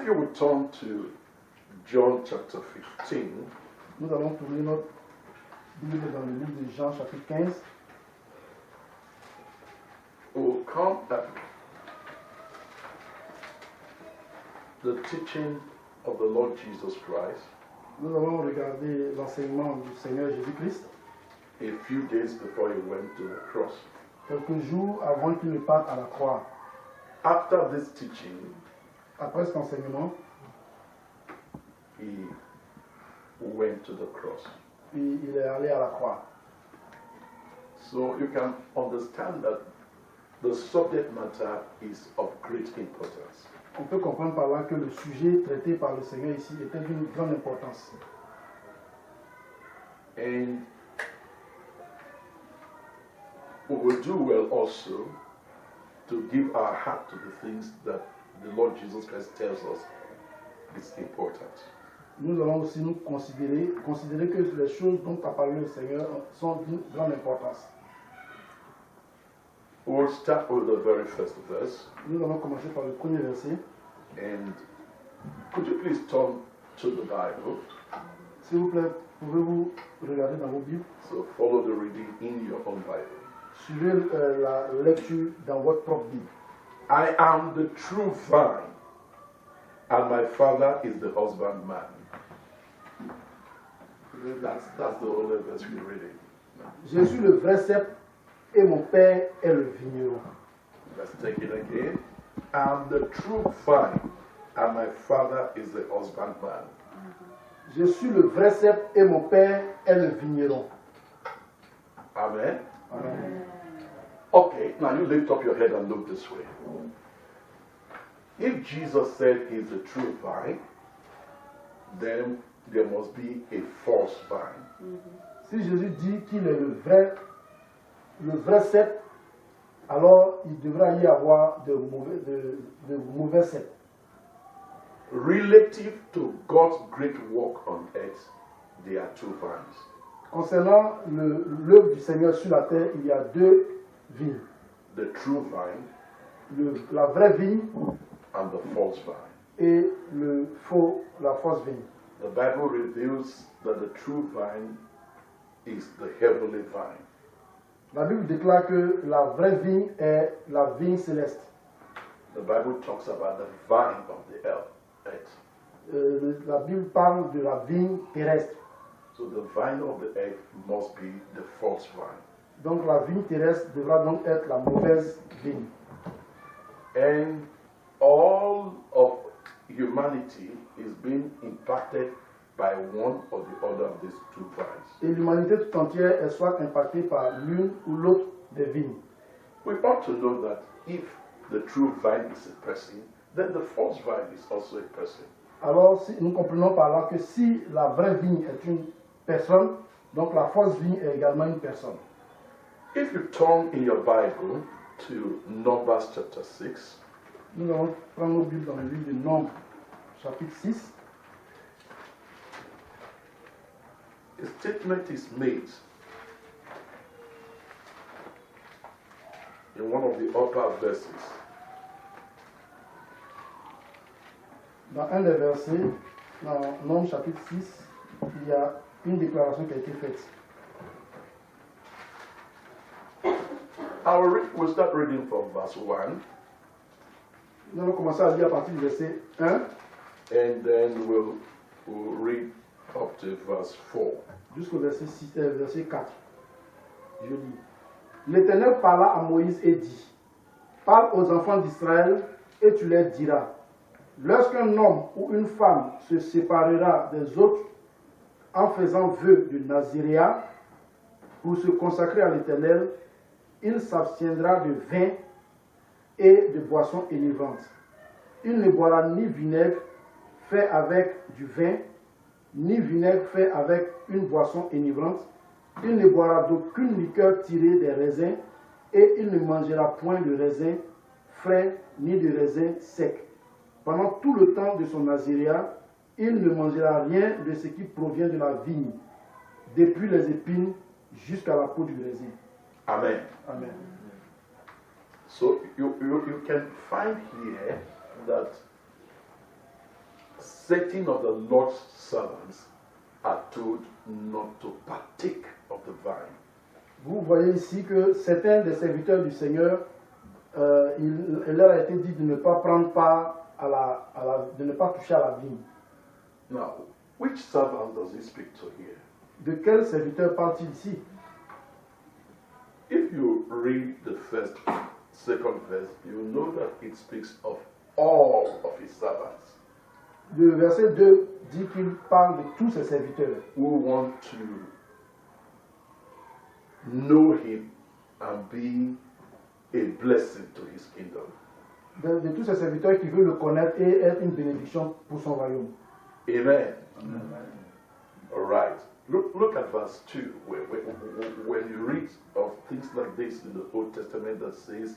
you would turn to John chapter 15, Nous allons tourner notre Bible dans le livre de Jean, chapitre 15. we'll come at the teaching of the Lord Jesus Christ Nous allons regarder l'enseignement du Seigneur Jésus-Christ a few days before he went to the cross. quelques jours avant qu'il ne parte à la croix. After this teaching, Après cet enseignement, he went to the cross. puis il est allé à la croix. So you can understand that the subject matter is of great importance. On peut comprendre par là que le sujet traité par le Seigneur ici était d'une grande importance. And we will do well also to give our heart to the things that the Lord Jesus Christ tells us is important. Nous allons aussi nous considérer que les choses dont a parlé le Seigneur sont d'une grande importance. We'll start with the very first verse. Nous allons commencer par le premier verset. And could you please turn to the Bible? S'il vous plaît, pouvez-vous regarder dans vos Bibles? So follow the reading in your own Bible. Suivez la lecture dans votre propre Bible. I am the true vine, and my Father is the husbandman. That's the only verse we're reading. Je suis le vrai cep et mon père est le vigneron. Let's take it again. I'm the true vine, and my Father is the husbandman. Je suis le vrai cep et mon père est le vigneron. Amen. Amen. Okay, now you lift up your head and look this way. If Jesus said he's the true vine, then there must be a false vine. Si Jésus dit qu'il est le vrai cep, alors il devra y avoir de mauvais cep. Relative to God's great work on earth, there are two vines. Concernant l'œuvre du Seigneur sur la terre, il y a deux vignes. The true vine La vraie vigne and the false vine. et la fausse vigne. The Bible reveals that the true vine is the heavenly vine. La Bible déclare que la vraie vigne est la vigne céleste. The Bible talks about the vine of the earth. La Bible parle de la vigne terrestre. So the vine of the earth must be the false vine. Donc la vigne terrestre devra donc être la mauvaise vigne. And all of humanity is being impacted by one or the other of these two vines. Et l'humanité tout entière est soit impactée par l'une ou l'autre des vignes. We ought to know that if the true vine is a person, then the false vine is also a person. Alors nous comprenons par là que si la vraie vigne est une personne, donc la fausse vigne est également une personne. If you turn in your Bible to Numbers chapter 6, Nous allons prendre nos Bibles dans le livre de Nombres, chapitre 6. a statement is made in one of the upper verses. Dans un des versets, dans Nombres chapitre 6, il y a une déclaration qui a été faite. We'll start reading from verse 1. Nous allons commencer à lire à partir du verset 1 and then we'll read up to verse 4. jusqu'au verset 4. Je lis. L'Éternel parla à Moïse et dit, parle aux enfants d'Israël et tu leur diras, lorsqu'un homme ou une femme se séparera des autres en faisant vœu de naziréat pour se consacrer à l'Éternel, il s'abstiendra de vin et de boissons enivrantes. Il ne boira ni vinaigre fait avec du vin, ni vinaigre fait avec une boisson enivrante. Il ne boira d'aucune liqueur tirée des raisins, et il ne mangera point de raisin frais ni de raisin sec. Pendant tout le temps de son naziréat, il ne mangera rien de ce qui provient de la vigne, depuis les épines jusqu'à la peau du raisin. Amen. Amen. So you can find here that certain of the Lord's servants are told not to partake of the vine. Vous voyez ici que certains des serviteurs du Seigneur, il leur a été dit de ne pas prendre part de ne pas toucher à la vigne. Now, which servant does he speak to here? De quel serviteur parle-t-il ici? If you read the second verse, you know that it speaks of all of his servants Le verset 2 dit qu'il parle de tous ses serviteurs who want to know him and be a blessing to his kingdom. de tous ses serviteurs qui veulent le connaître et être une bénédiction pour son royaume. Amen. All right. Look at verse 2. When you read of things like this in the Old Testament that says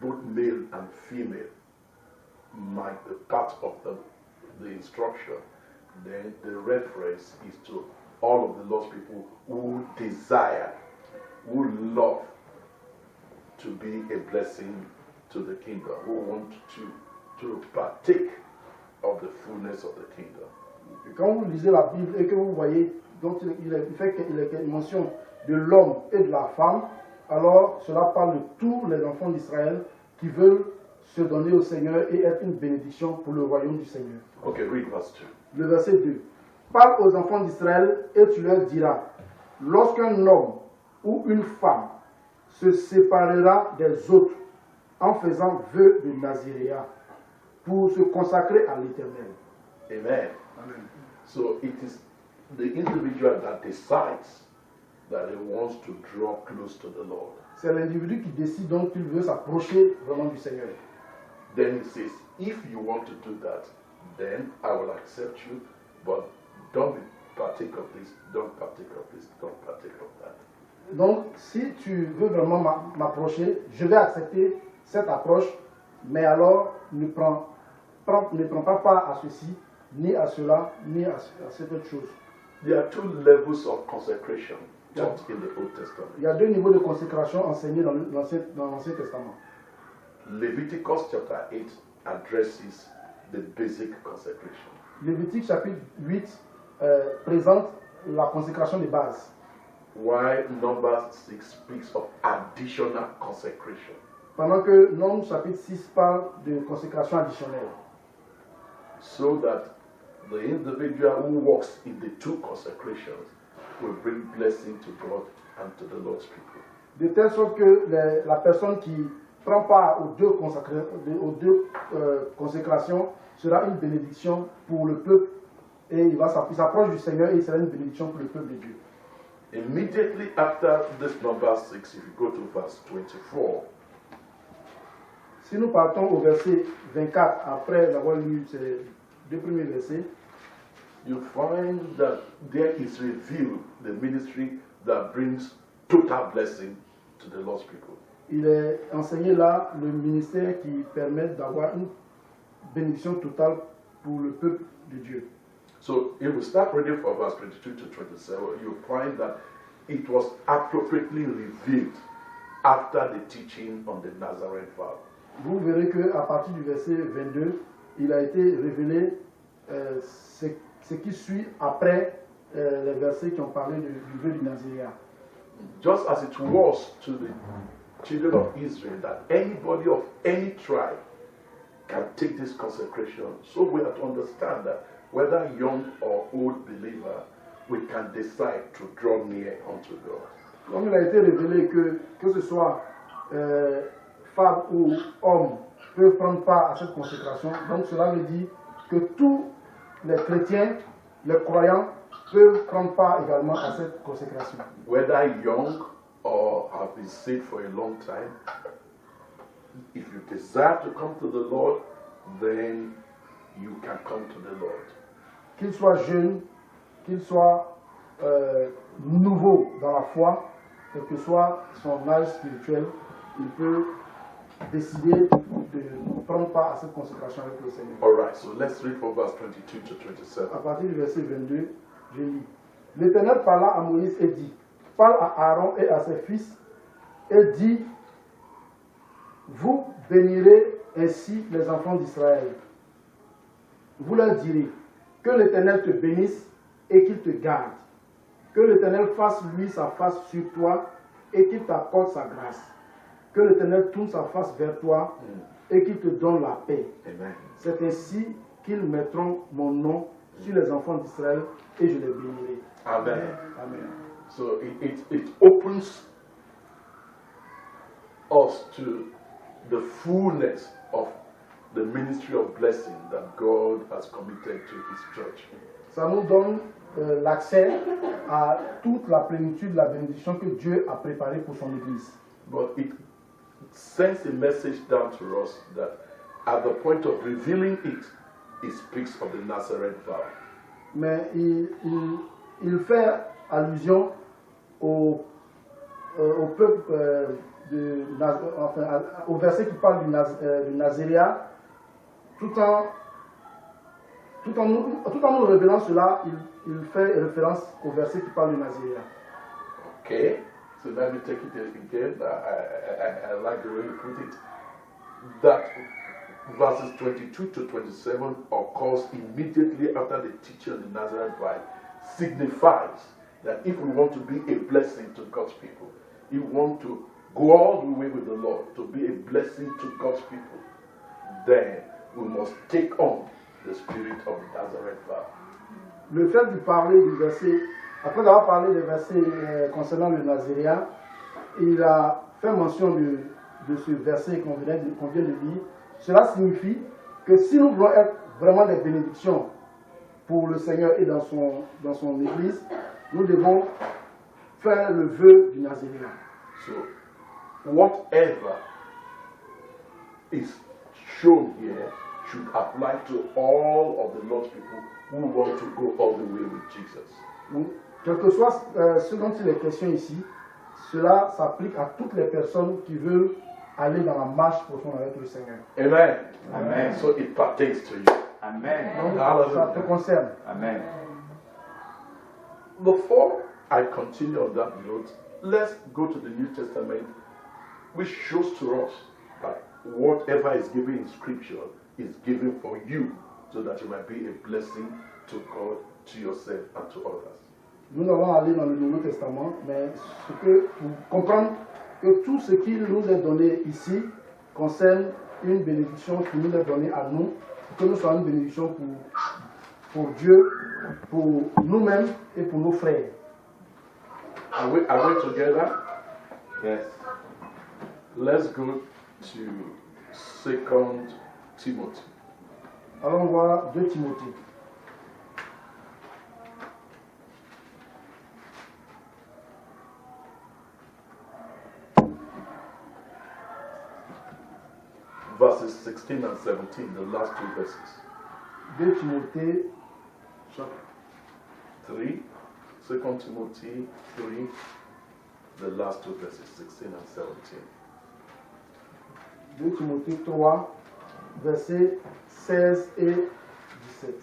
both male and female might be part of the instruction, then the reference is to all of the lost people who desire, who love to be a blessing to the kingdom, who want to partake of the fullness of the kingdom. Et quand vous lisez la Bible et que vous voyez, donc il fait qu'il mentionne de l'homme et de la femme, alors cela parle de tous les enfants d'Israël qui veulent se donner au Seigneur et être une bénédiction pour le royaume du Seigneur. Okay, read verse 2. Le verset 2. Parle aux enfants d'Israël et tu leur diras, lorsqu'un homme ou une femme se séparera des autres en faisant vœu de Naziréa pour se consacrer à l'Éternel. Amen. So it is the individual that decides that he wants to draw close to the Lord. C'est l'individu qui décide donc qu'il veut s'approcher vraiment du Seigneur. Then he says, if you want to do that, then I will accept you, but don't partake of this, don't partake of this, don't partake of that. Donc, si tu veux vraiment m'approcher, je vais accepter cette approche, mais alors ne prends pas part à ceci, ni à cela, ni à cette autre chose. There are two levels of consecration taught in the Old Testament. Il y a deux niveaux de consécration enseignés dans l'Ancien Testament. Leviticus chapter 8 addresses the basic consecration. Lévitique chapitre 8 présente la consécration de base. While Numbers 6 speaks of additional consecration. Pendant que Nombre chapitre 6 parle de consécration additionnelle. So that the individual who walks in the two consecrations will bring blessing to God and to the Lord's people. De telle sorte que la personne qui prend part aux deux consécrations sera une bénédiction pour le peuple et il s'approche du Seigneur et il sera une bénédiction pour le peuple de Dieu. Immediately after this number 6, if you go to verse 24, si nous partons au verset 24, après avoir lu ces deux premiers versets, you find that there is revealed the ministry that brings total blessing to the lost people. Il est enseigné là le ministère qui permet d'avoir une bénédiction totale pour le peuple de Dieu. So if we start reading from verse 22 to 27, you find that it was appropriately revealed after the teaching on the Nazarene vow. Vous verrez qu'à partir du verset 22, il a été révélé ce qui suit après les versets qui ont parlé du vœu du Naziréa. Just as it was to the children of Israel that anybody of any tribe can take this consecration, so we have to understand that whether young or old believer, we can decide to draw near unto God. Comme il a été révélé que ce soit femme ou homme peuvent prendre part à cette consécration, donc cela veut dire que tous les chrétiens, les croyants, peuvent prendre part également à cette consécration. Whether young or have been saved for a long time, if you desire to come to the Lord, then you can come to the Lord. Qu'il soit jeune, qu'il soit nouveau dans la foi, quel que soit son âge spirituel, il peut décider de prendre part à cette consécration avec le Seigneur. All right, so let's read from verse 22 to 27. À partir du verset 22, je lis. L'Éternel parla à Moïse et dit, parle à Aaron et à ses fils et dit, vous bénirez ainsi les enfants d'Israël. vous leur direz, que l'Éternel te bénisse et qu'il te garde. Que l'Éternel fasse lui sa face sur toi et qu'il t'accorde sa grâce. Que l'Éternel tourne sa face vers toi et qu'il te donne la paix. Amen. C'est ainsi qu'ils mettront mon nom sur les enfants d'Israël et je les bénirai. Amen. Amen. So it opens us to the fullness of the ministry of blessing that God has committed to His church. Ça nous donne l'accès à toute la plénitude de la bénédiction que Dieu a préparée pour son Église. But it sends a message down to us that at the point of revealing it, it speaks of the Nazarene vow. Mais il fait allusion au peuple, au verset qui parle du Nazaréat, tout en nous révélant cela, il fait référence au verset qui parle du Nazaréat. Okay, so let me take it again. I like the way you put it. That verses 22 to 27 occurs immediately after the teaching of the Nazarene vow, signifies that if we want to be a blessing to God's people, if we want to go all the way with the Lord, to be a blessing to God's people, then we must take on the spirit of the Nazarene vow. Le fait de parler du verset, après avoir parlé des versets concernant le Nazaréat, il a fait mention de ce verset qu'on vient de lire. Cela signifie que si nous voulons être vraiment des bénédictions pour le Seigneur et dans son Église, nous devons faire le vœu du Nazaréat. So, whatever is shown here should apply to all of the Lord's people who want to go all the way with Jesus. Donc, quel que soit ce dont il est question ici, cela s'applique à toutes les personnes qui veulent aller dans la marche profonde avec le Seigneur. Amen. Amen. So it pertains to you. Amen. Donc, ça te concerne. Amen. Before I continue on that note, let's go to the New Testament, which shows to us that whatever is given in Scripture is given for you, so that you might be a blessing to God, to yourself, and to others. Nous allons aller dans le Nouveau Testament, mais pour comprendre que tout ce qui nous est donné ici concerne une bénédiction qui nous est donnée à nous, que nous soyons une bénédiction pour Dieu, pour nous-mêmes et pour nos frères. Are we together? Yes. Let's go to 2 Timothy. Allons voir 2 Timothée. Verses 16 and 17, the last two verses. 2 Timothée, chapitre 3, 2 Timothy 3, the last two verses, 16 and 17. 2 Timothée 3, versets 16 et 17.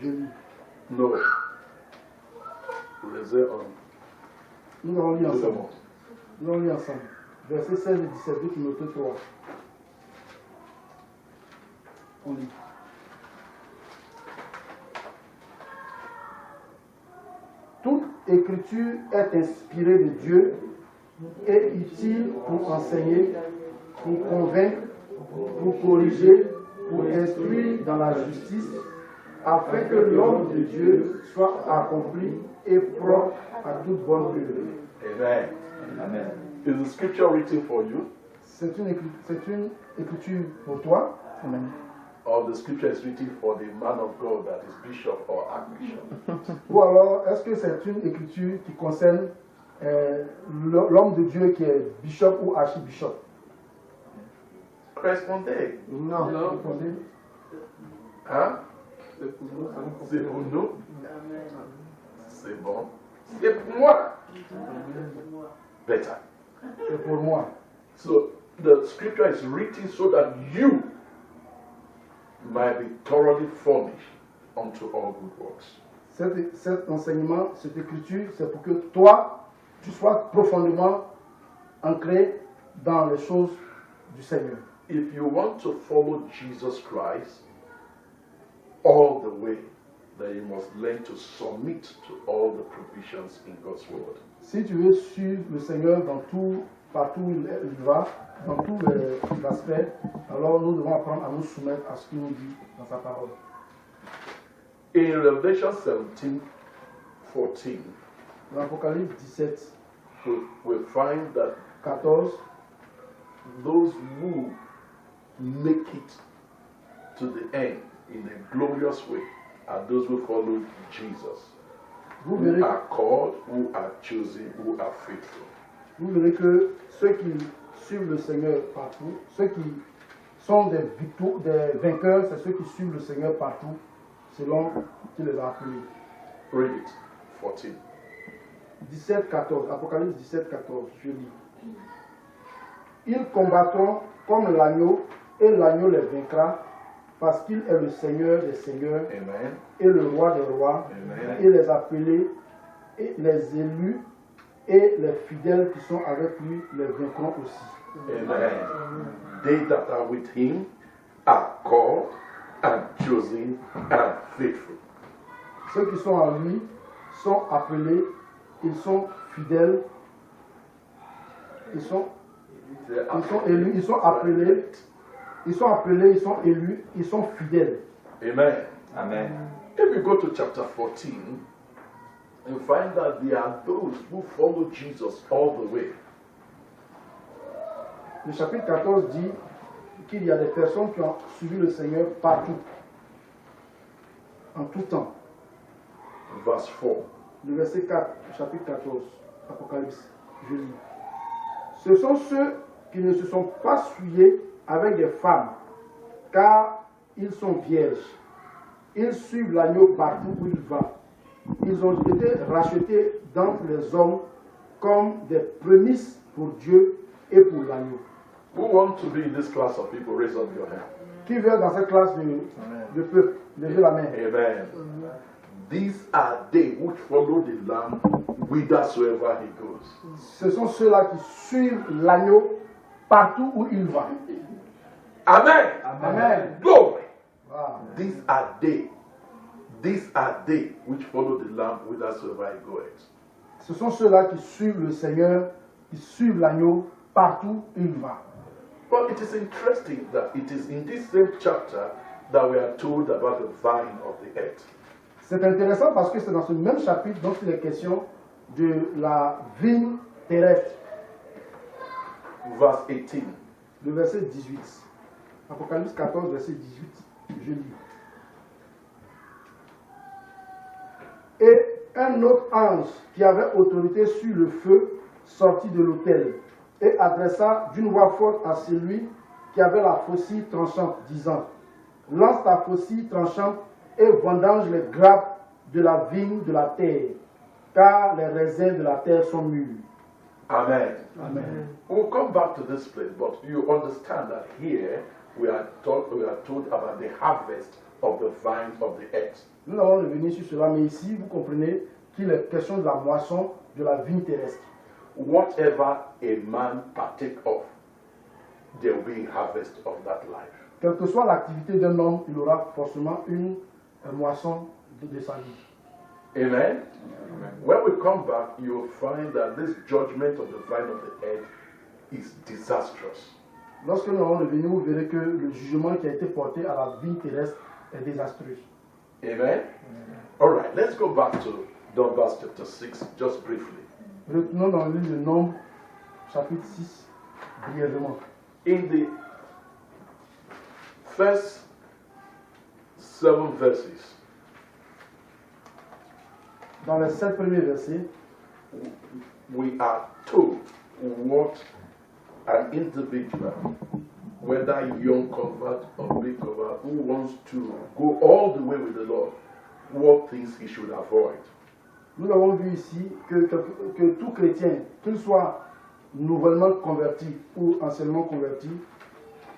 Je lis. No. Nous allons lire ensemble. Nous Nous allons lire ensemble. Versets 16 et 17, 2 Timothée 3. On lit. Toute écriture est inspirée de Dieu et utile pour enseigner, pour convaincre, pour corriger, pour instruire dans la justice, afin que l'homme de Dieu soit accompli et propre à toute bonne œuvre. Amen. Amen. Is the scripture written for you? C'est une écriture pour toi. Amen. Or the scripture is written for the man of God that is bishop or archbishop? Ou alors, est-ce que c'est une écriture qui concerne l'homme de Dieu qui est bishop ou archibishop? Correspondez. Non. Répondez. Hein? C'est pour nous? C'est bon. C'est pour moi. Better. C'est pour moi. So the scripture is written so that you might be thoroughly furnished unto all good works. Cet enseignement, cette écriture, c'est pour que toi, tu sois profondément ancré dans les choses du Seigneur. If you want to follow Jesus Christ, all the way, then you must learn to submit to all the provisions in God's word. Si tu veux suivre le Seigneur dans tout, partout où il va, dans tous les aspects, alors nous devons apprendre à nous soumettre à ce qu'il nous dit dans sa parole. In Revelation 17:14, Dans l'Apocalypse 17, we find that 14, those who make it to the end in a glorious way are those who follow Jesus, vous who verrez, are called, who are chosen, who are faithful. vous verrez que ceux qui suivent le Seigneur partout, ceux qui sont des vainqueurs, c'est ceux qui suivent le Seigneur partout, selon qu'il les a appelés. Read it. 14. 17, 14, Apocalypse 17, 14, je lis. Ils combattront comme l'agneau, et l'agneau les vaincra, parce qu'il est le Seigneur des seigneurs, Amen. et le roi des rois, Amen. et les appelés, et les élus, et les fidèles qui sont avec lui les vaincront aussi. Amen. They that are with him are called and chosen and faithful. Ceux qui sont en lui sont appelés, ils sont fidèles, ils sont élus, ils sont appelés, ils sont élus, ils sont fidèles. Amen. Amen. If you go to chapter 14, you find that there are those who follow Jesus all the way. Le chapitre 14 dit qu'il y a des personnes qui ont suivi le Seigneur partout, en tout temps. Verse 4. Le verset 4, chapitre 14, Apocalypse, je lis. Ce sont ceux qui ne se sont pas souillés avec des femmes, car ils sont vierges. Ils suivent l'agneau partout où il va. Ils ont été rachetés d'entre les hommes comme des prémices pour Dieu et pour l'agneau. Who want to be in this class of people? Raise up your hand. Qui veut dans cette classe de peuple? Levez la main. Amen. These are they which follow the Lamb whithersoever he goes. Ce sont ceux-là qui suivent l'agneau partout où il va. Amen. Amen. Glory. Wow. These are they which follow the Lamb whithersoever he goes. Ce sont ceux-là qui suivent le Seigneur, qui suivent l'agneau partout où il va. But it is interesting that it is in this same chapter that we are told about the vine of the earth. C'est intéressant parce que c'est dans ce même chapitre dont il est question de la vigne terrestre. Verse 18. Le verset 18. Apocalypse 14, verset 18. Je lis. Et un autre ange qui avait autorité sur le feu sortit de l'autel et adressa d'une voix forte à celui qui avait la faucille tranchante, disant: Lance ta faucille tranchante et vendange les grappes de la vigne de la terre, car les raisins de la terre sont mûrs. Amen. Amen. We'll come back to this place, but you understand that here we are told about the harvest of the vine of the earth. Nous allons revenir sur cela, mais ici, vous comprenez qu'il est question de la moisson de la vigne terrestre. Whatever a man partake of, there will be a harvest of that life. Quelle que soit l'activité d'un homme, il aura forcément une moisson de sa vie. Amen? When we come back, you'll find that this judgment of the vine of the earth is disastrous. Lorsque nous allons revenir, vous verrez que le jugement qui a été porté à la vigne terrestre est désastreux. Amen? All right, let's go back to Numbers chapter 6, just briefly. Retournons dans le livre de Nombres, chapitre 6, brièvement. In the first 7 verses, Dans les 7 premiers versets, we are told what an individual, whether young convert or big convert, who wants to go all the way with the Lord, what things he should avoid. nous avons vu ici que tout chrétien, qu'il soit nouvellement converti ou anciennement converti,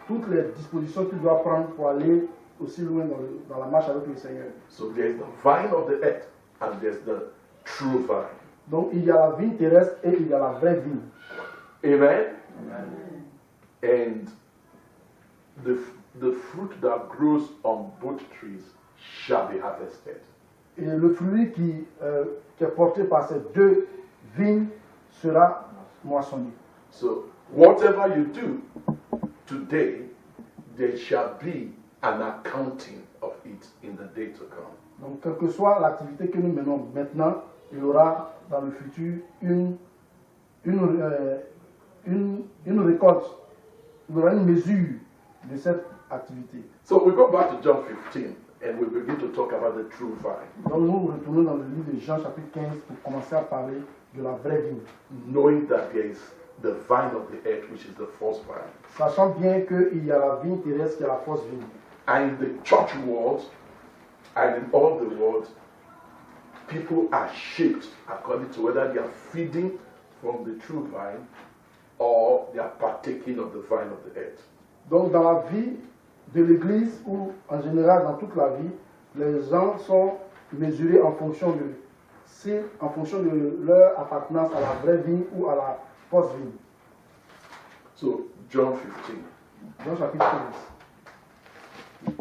toutes les dispositions qu'il doit prendre pour aller aussi loin dans la marche avec le Seigneur. So there's the vine of the earth and there's the true vine. Donc il y a la vigne terrestre et il y a la vraie vigne. Amen? And the fruit that grows on both trees shall be harvested. Et le fruit qui est porté par ces deux vignes sera moissonné. So whatever you do today, there shall be an accounting of it in the day to come. Donc, quelle que soit l'activité que nous menons maintenant, il y aura dans le futur une récolte, il y aura une mesure de cette activité. So we go back to John 15 and we begin to talk about the true vine, Donc, nous retournons dans le livre de Jean, chapitre 15, pour commencer à parler de la vraie vigne. knowing that there is the vine of the earth, which is the false vine. Sachant bien qu'il y a la vigne terrestre qui est la fausse vigne. And in the church world and in all the world, people are shaped according to whether they are feeding from the true vine or they are partaking of the vine of the earth. Donc, dans la vie de l'Église, ou en général dans toute la vie, les gens sont mesurés en fonction de leur appartenance à la vraie vigne ou à la fausse vigne. So, John 15. Jean chapitre 15.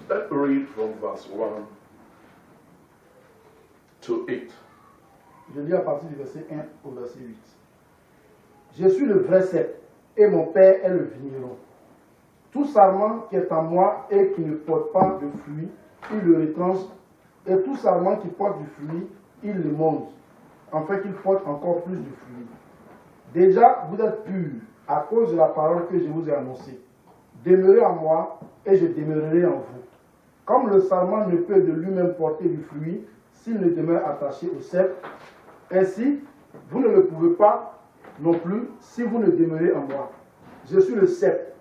Let's read from verse 1 to 8. Je lis à partir du verset 1 au verset 8. Je suis le vrai cep, et mon Père est le vigneron. Tout sarment qui est en moi et qui ne porte pas de fruit, il le retranche, et tout sarment qui porte du fruit, il le monte, afin qu'il porte encore plus de fruits. Déjà, vous êtes purs à cause de la parole que je vous ai annoncée. Demeurez en moi, et je demeurerai en vous. Comme le sarment ne peut de lui-même porter du fruit s'il ne demeure attaché au cep, ainsi, vous ne le pouvez pas non plus si vous ne demeurez en moi. Je suis le cep,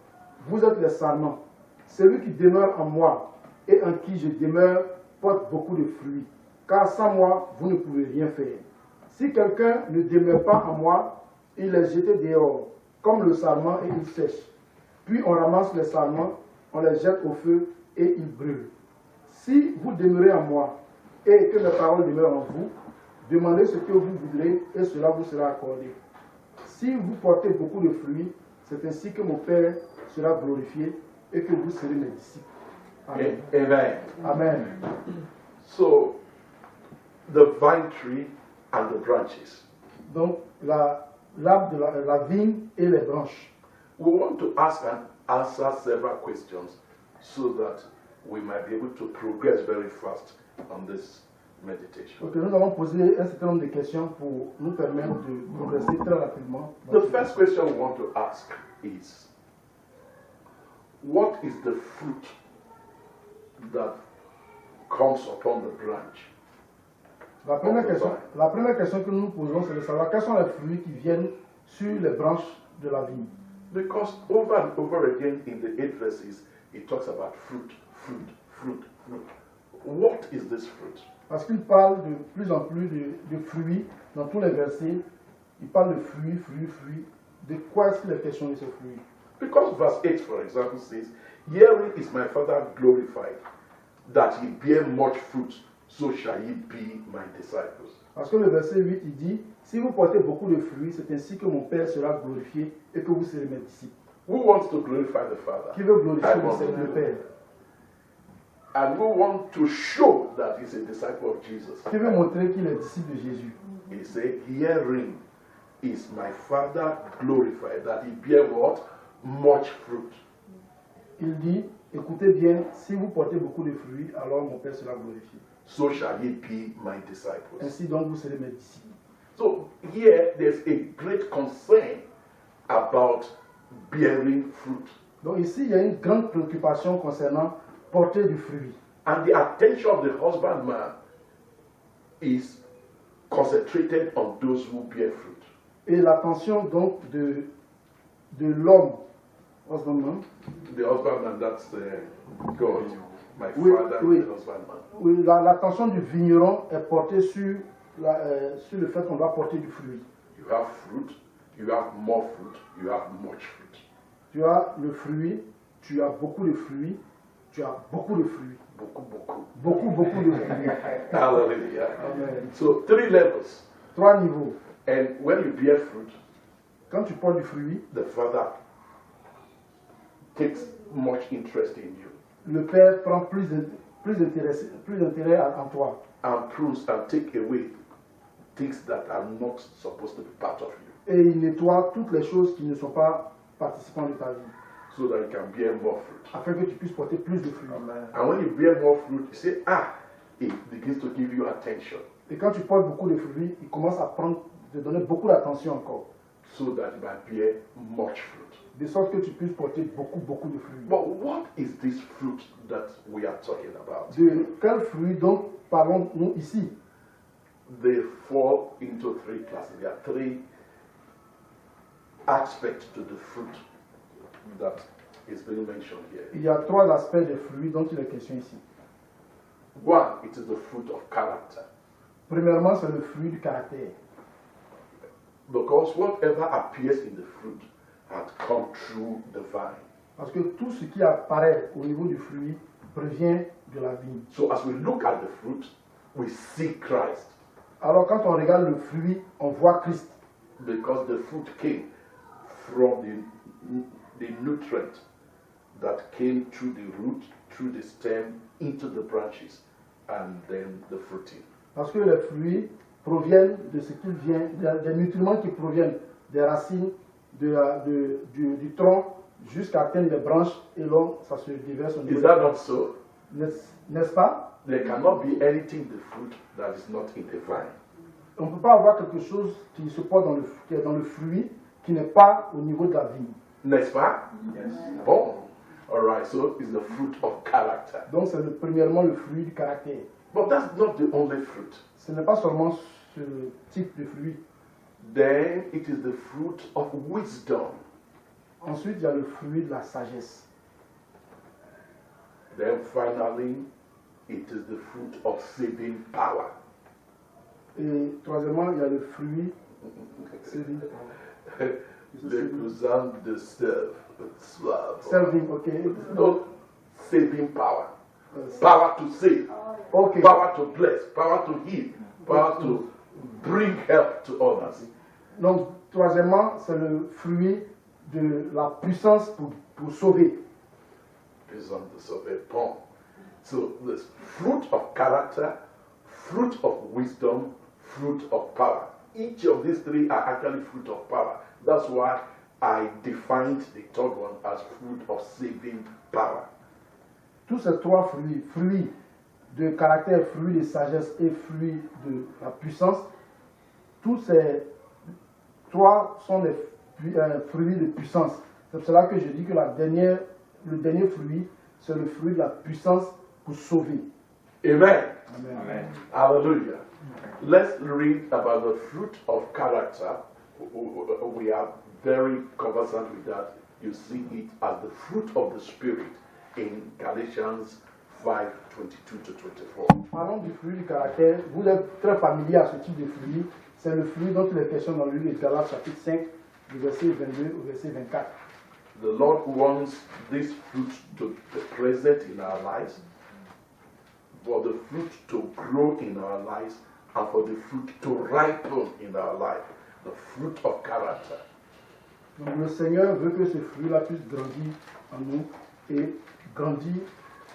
vous êtes les sarments. Celui qui demeure en moi et en qui je demeure porte beaucoup de fruits, car sans moi, vous ne pouvez rien faire. Si quelqu'un ne demeure pas en moi, il est jeté dehors, comme le sarment, et il sèche. Puis on ramasse les sarments, on les jette au feu et ils brûlent. Si vous demeurez en moi et que mes paroles demeurent en vous, demandez ce que vous voudrez et cela vous sera accordé. Si vous portez beaucoup de fruits, c'est ainsi que mon Père sera glorifié et que vous serez mes disciples. Amen. Amen. Amen. So, the vine tree and the branches. Donc, l'arbre de la vigne et les branches. We want to ask and answer several questions so that we might be able to progress very fast on this meditation. Donc, nous allons poser un certain nombre de questions pour nous permettre de progresser très rapidement. The first question we want to ask is, what is the fruit that comes upon the branch? La première question que nous nous posons, c'est de savoir quels sont les fruits qui viennent sur les branches de la vigne. Because over and over again in the 8 verses, it talks about fruit, fruit, fruit, fruit. What is this fruit? Parce qu'il parle de plus en plus de fruits dans tous les versets. Il parle de fruits, fruits, fruits. De quoi est-ce qu'il est question de ces fruits? Because verse 8, for example, says, Herein is my Father glorified, that he bear much fruit, so shall ye be my disciples. Parce que le verset 8, il dit, si vous portez beaucoup de fruits, c'est ainsi que mon Père sera glorifié et que vous serez mes disciples. Who wants to glorify the Father? Qui veut glorifier I want to le do. Père? And we want to show that he's a disciple of Jesus. Qui veut montrer qu'il est disciple de Jésus? He said, Herein is my Father glorified, that he bear what? Much fruit. Il dit, écoutez bien, si vous portez beaucoup de fruits, alors mon Père sera glorifié. So shall ye be my disciples. Ainsi donc vous serez mes disciples. So here there's a great concern about bearing fruit. Donc ici, il y a une grande préoccupation concernant porter du fruit. And the attention of the husbandman is concentrated on those who bear fruit. Et l'attention donc de l'homme, husbandman, The husbandman, that's God, my Oui, father, oui. the husbandman. oui, l'attention du vigneron est portée sur le fait qu'on doit porter du fruit. You have fruit, you have more fruit, you have much fruit. Tu as le fruit, tu as beaucoup de fruits, tu as beaucoup de fruits. Beaucoup, beaucoup. Beaucoup de fruits. Hallelujah. Amen. So 3 levels. 3 niveaux. And when you bear fruit, Quand tu portes du fruit, the Father takes much interest in you. le Père prend plus d'intérêt en toi. And prunes and take away things that are not supposed to be part of you, Et il nettoie toutes les choses qui ne sont pas participants de ta vie, so that you can bear more fruit. afin que tu puisses porter plus de fruits. And when you bear more fruit, you say, it begins to give you attention, Et quand tu portes beaucoup de fruits, il commence à te donner beaucoup d'attention encore, so that you might bear much fruit. de sorte que tu puisses porter beaucoup de fruits. But what is this fruit that we are talking about? De quels fruits donc parlons-nous ici? They fall into three classes. There are three aspects to the fruit that is being mentioned here. Il y a trois aspects des fruits dont il est question ici. One, it is the fruit of character. Premièrement, c'est le fruit du caractère. Because whatever appears in the fruit had come through the vine. Parce que tout ce qui apparaît au niveau du fruit provient de la vigne. So as we look at the fruit, we see Christ. Alors quand on regarde le fruit, on voit Christ. Because the fruit came from the nutrient that came through the root, through the stem, into the branches, and then the fruiting. Parce que les fruits proviennent de ce qui vient, des nutriments qui proviennent des racines, du tronc, jusqu'à atteindre les branches, et là, ça se déverse au niveau. Is that not so? N'est-ce pas? There cannot be anything in the fruit that is not in the vine. On ne peut pas avoir quelque chose qui se porte qui est dans le fruit, qui n'est pas au niveau de la vigne. N'est-ce pas? Yes. Bon. All right, so it's the fruit of character. Donc c'est premièrement le fruit du caractère. But that's not the only fruit. Ce n'est pas seulement ce type de fruit. Then it is the fruit of wisdom. Ensuite, il y a le fruit de la sagesse. Then finally, it is the fruit of saving power. Et troisièmement, il y a le fruit Les cousins de serve, slave. serving, ok. Not saving power. Power to save, Ok. power to bless, power to heal, power to bring help to others. Donc, troisièmement, c'est le fruit de la puissance pour sauver. Puissance to sauver. Bon. So the fruit of character, fruit of wisdom, fruit of power. Each of these three are actually fruit of power. That's why I defined the third one as fruit of saving power. Tous ces trois fruits, fruits de caractère, fruits de sagesse et fruits de la puissance, tous ces trois sont des fruits de puissance. C'est pour cela que je dis que le dernier fruit, c'est le fruit de la puissance pour sauver. Amen. Amen. Amen. Hallelujah. Let's read about the fruit of character. We are very conversant with that. You see it as the fruit of the Spirit in Galatians 5:22 to 24. Parlons du fruit du caractère. Vous êtes très familier à ce type de fruit. C'est le fruit dont il est question dans le livre de Galates chapitre 5, du verset 22 au verset 24. The Lord wants this fruit to be present in our lives, for the fruit to grow in our lives, and for the fruit to ripen in our life. The fruit of character. Donc le Seigneur veut que ce fruit-là puisse grandir en nous et grandir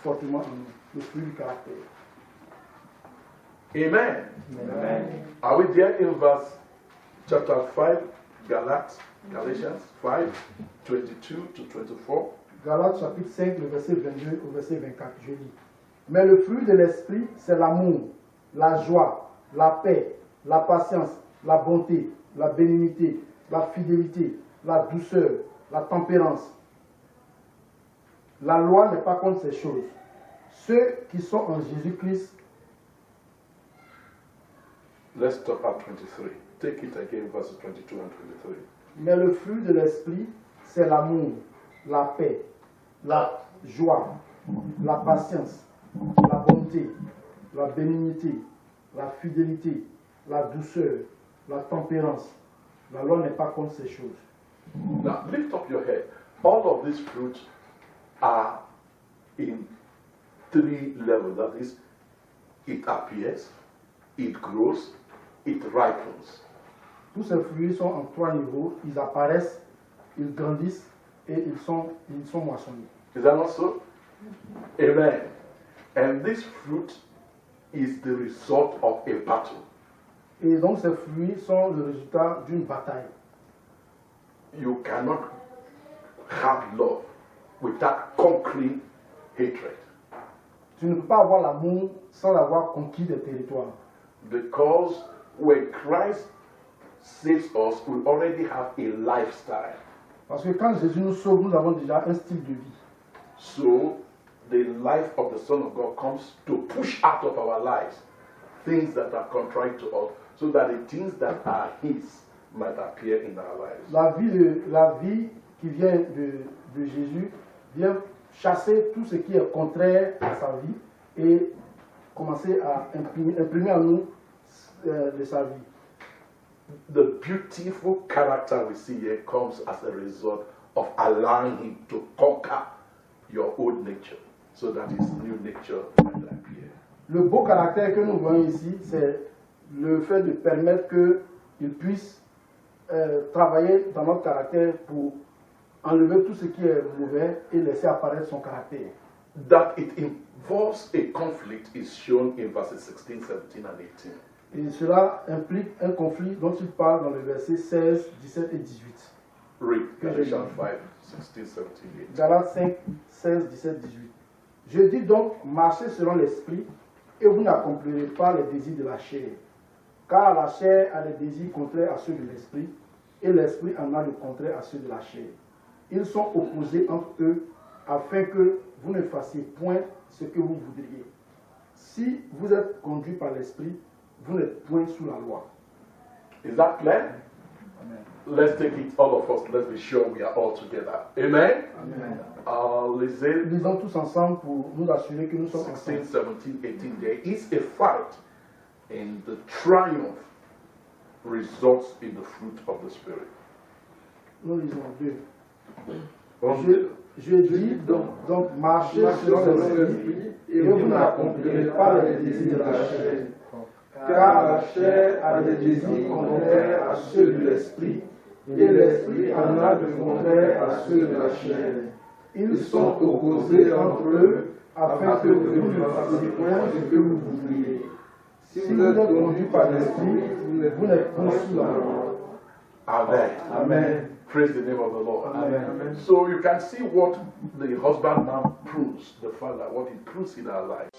fortement en nous. Le fruit du caractère. Amen. Amen. Are we there in verse chapter 5, Galatians 5:22 to 24? Galates chapitre 5, le verset 22 au verset 24, je lis. Mais le fruit de l'esprit, c'est l'amour, la joie, la paix, la patience, la bonté, la bénignité, la fidélité, la douceur, la tempérance. La loi n'est pas contre ces choses. Ceux qui sont en Jésus-Christ. Let's stop at 23. Take it again, verses 22 and 23. Mais le fruit de l'esprit, c'est l'amour, la paix, la joie, la patience, la bonté, la bénignité, la fidélité, la douceur, la tempérance. La loi n'est pas contre ces choses. Now, lift up your head. All of these fruits are in three levels. That is, it appears, it grows, it ripens. Tous ces fruits sont en trois niveaux. Ils apparaissent, ils grandissent et ils sont moissonnés. Is that not so? Amen. And this fruit is the result of a battle. Et donc ces fruits sont le résultat d'une bataille. You cannot have love without conquering hatred. Tu ne peux pas avoir l'amour sans avoir conquis des territoires. Because when Christ saves us, we already have a lifestyle. Parce que quand Jésus nous sauve, nous avons déjà un style de vie. So the life of the Son of God comes to push out of our lives things that are contrary to us, so that the things that are His might appear in our lives. La vie qui vient de Jésus vient chasser tout ce qui est contraire à sa vie et commencer à imprimer en nous de sa vie. The beautiful character we see here comes as a result of allowing Him to conquer your old nature, so that His new nature might appear. Le beau caractère que nous voyons ici, c'est le fait de permettre qu'il puisse travailler dans notre caractère pour enlever tout ce qui est mauvais et laisser apparaître son caractère. That it involves a conflict is shown in verses 16, 17, and 18. Et cela implique un conflit dont il parle dans le verset 16, 17 et 18. Read Galatians 5, 16, 17, 18. Galates 5, 16, 17, 18. Je dis donc, marchez selon l'esprit, et vous n'accomplirez pas les désirs de la chair. Car la chair a des désirs contraires à ceux de l'esprit, et l'esprit en a le contraire à ceux de la chair. Ils sont opposés entre eux, afin que vous ne fassiez point ce que vous voudriez. Si vous êtes conduit par l'esprit, vous n'êtes point sous la loi. Is that clear? Amen. Let's take it, all of us. Let's be sure we are all together. Amen? Amen. Lisez Lisons tous ensemble pour nous assurer que nous sommes 16, ensemble. 17, 18. There is a fight, and the triumph results in the fruit of the Spirit. Nous lisons 2. One, Je dis donc marchez selon l'esprit, et vous n'accomplirez pas les désirs de la chair. Car la chair a des désirs contraires à ceux de l'esprit, et l'esprit en a de contraires à ceux de la chair. Ils sont opposés entre eux, afin que vous ne fassiez point ce que vous voudriez. Si vous êtes conduits par l'esprit, vous n'êtes point sous la loi. Amen. Amen. Praise the name of the Lord. Amen. So you can see what the husbandman proves, the father, what he proves in our life.